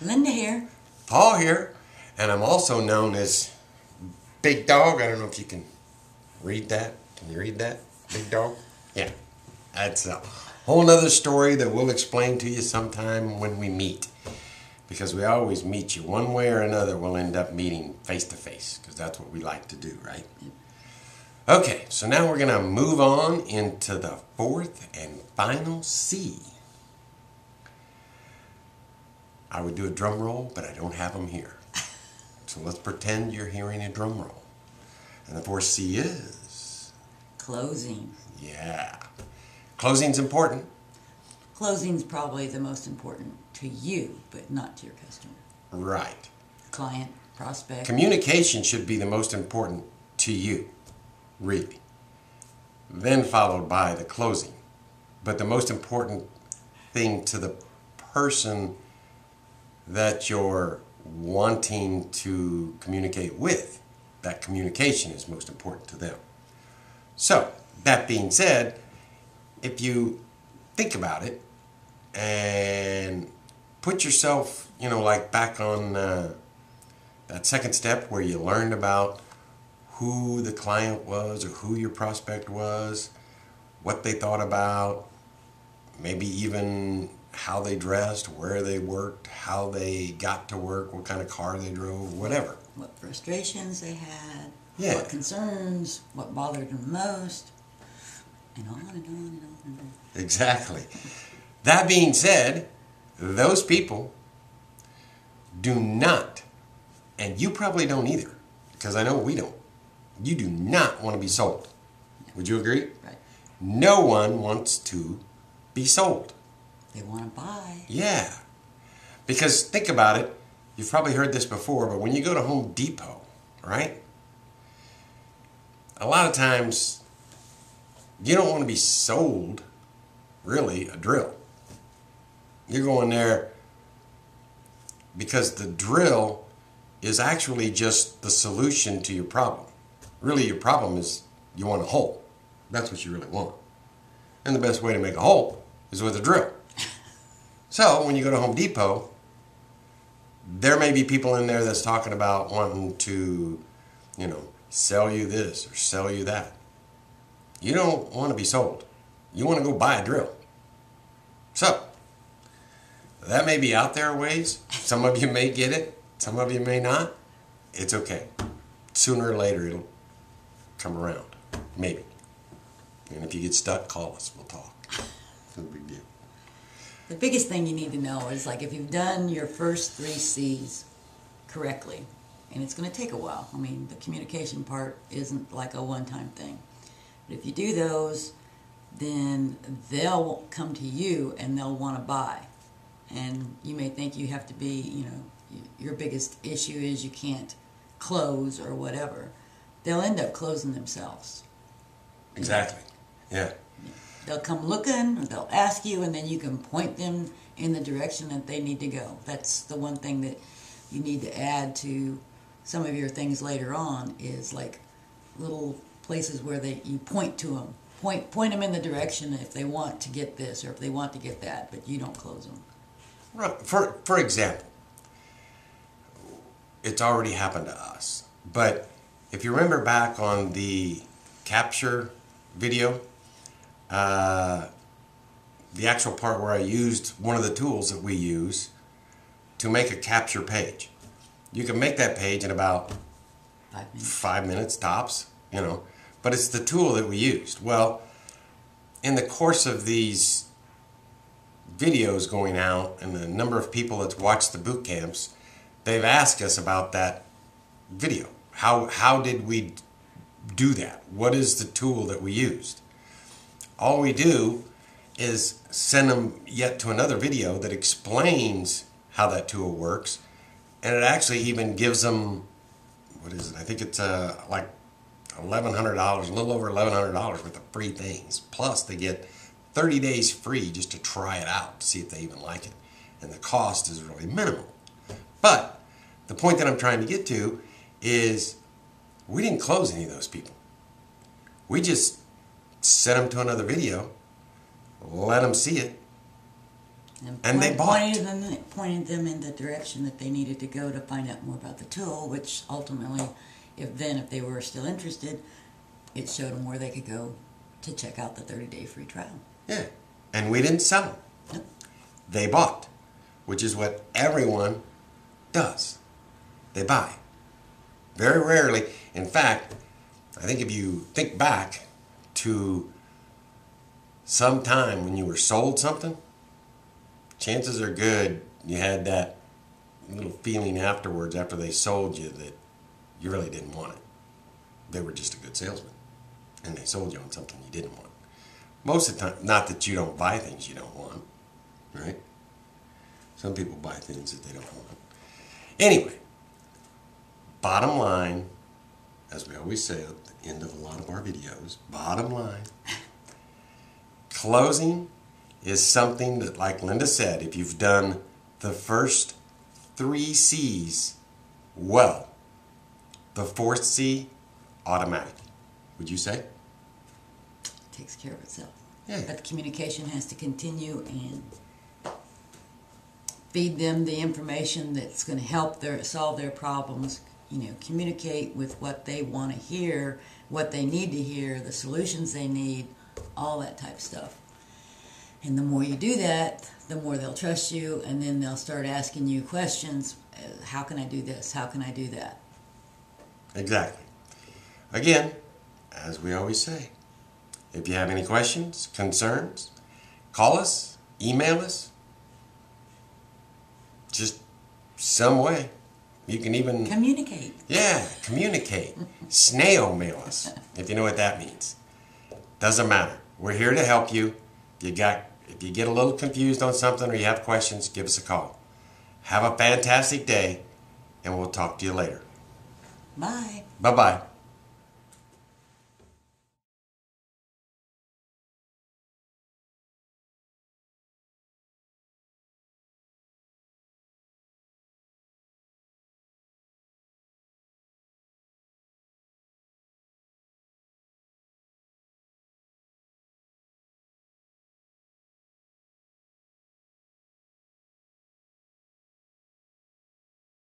Linda here. Paul here, and I'm also known as Big Dog. I don't know if you can read that. Can you read that? Big Dog? Yeah. That's a whole nother story that we'll explain to you sometime when we meet. Because we always meet you. One way or another, we'll end up meeting face to face. Because that's what we like to do, right? Okay, so now we're going to move on into the fourth and final C. I would do a drum roll, but I don't have them here. So let's pretend you're hearing a drum roll. And the fourth C is? Closing. Yeah. Closing's important. Closing's probably the most important to you, but not to your customer. Right. Client, prospect. Communication should be the most important to you, really. Then followed by the closing. But the most important thing to the person that you're wanting to communicate with, that communication is most important to them. So, that being said, if you think about it and put yourself, like back on that second step where you learned about who the client was or who your prospect was, what they thought about, maybe even how they dressed, where they worked, how they got to work, what kind of car they drove, whatever. What frustrations they had, yeah. What concerns, what bothered them most, and on and on and on and on. Exactly. That being said, those people do not, and you probably don't either, because I know we don't, you do not want to be sold. Would you agree? Right. No one wants to be sold. They want to buy. Yeah. Because think about it, you've probably heard this before, but when you go to Home Depot, right? A lot of times, you don't want to be sold, really, a drill. You're going there because the drill is actually just the solution to your problem. Really, your problem is you want a hole. That's what you really want. And the best way to make a hole is with a drill. So, when you go to Home Depot, there may be people in there that's talking about wanting to, sell you this or sell you that. You don't want to be sold. You want to go buy a drill. So, that may be out there a ways. Some of you may get it. Some of you may not. It's okay. Sooner or later, it'll come around. Maybe. And if you get stuck, call us. We'll talk. It's no big deal. The biggest thing you need to know is, if you've done your first 3 C's correctly, and it's going to take a while. I mean, the communication part isn't like a one-time thing. But if you do those, then they'll come to you and they'll want to buy. And you may think you have to be, your biggest issue is you can't close or whatever. They'll end up closing themselves. Exactly. Yeah. They'll come looking, or they'll ask you, and then you can point them in the direction that they need to go. That's the one thing that you need to add to some of your things later on is little places where you point to them. Point them in the direction if they want to get this or if they want to get that, but you don't close them. Right. For example, it's already happened to us. But if you remember back on the capture video, the actual part where I used one of the tools that we use to make a capture page. You can make that page in about 5 minutes tops, but it's the tool that we used. Well, in the course of these videos going out and the number of people that's watched the boot camps, they've asked us about that video. How did we do that? What is the tool that we used? All we do is send them yet to another video that explains how that tool works, and it actually even gives them, what is it? I think it's like $1,100, a little over $1,100 worth of free things. Plus, they get 30 days free just to try it out to see if they even like it, and the cost is really minimal. But the point that I'm trying to get to is we didn't close any of those people. We just sent them to another video, let them see it, And they bought. Pointed them in the direction that they needed to go to find out more about the tool, which ultimately, if they were still interested, it showed them where they could go to check out the 30-day free trial. Yeah. And we didn't sell them. Nope. They bought, which is what everyone does. They buy. Very rarely. In fact, I think if you think back to some time when you were sold something, chances are good you had that little feeling afterwards after they sold you that you really didn't want it. They were just a good salesman, and they sold you on something you didn't want. Most of the time, not that you don't buy things you don't want, right? Some people buy things that they don't want. Anyway, bottom line, as we always say at the end of a lot of our videos, bottom line, closing is something that, like Linda said, if you've done the first 3 C's well, the 4th C, automatic. Would you say? Takes care of itself. Yeah. But the communication has to continue and feed them the information that's going to help solve their problems. Communicate with what they want to hear, what they need to hear, the solutions they need, all that type of stuff. And the more you do that, the more they'll trust you, and then they'll start asking you questions. How can I do this? How can I do that? Exactly. Again, as we always say, if you have any questions, concerns, call us, email us, just some way. You can even... Communicate. Yeah, communicate. Snail mail us, if you know what that means. Doesn't matter. We're here to help you. If you get a little confused on something or you have questions, give us a call. Have a fantastic day, and we'll talk to you later. Bye. Bye-bye.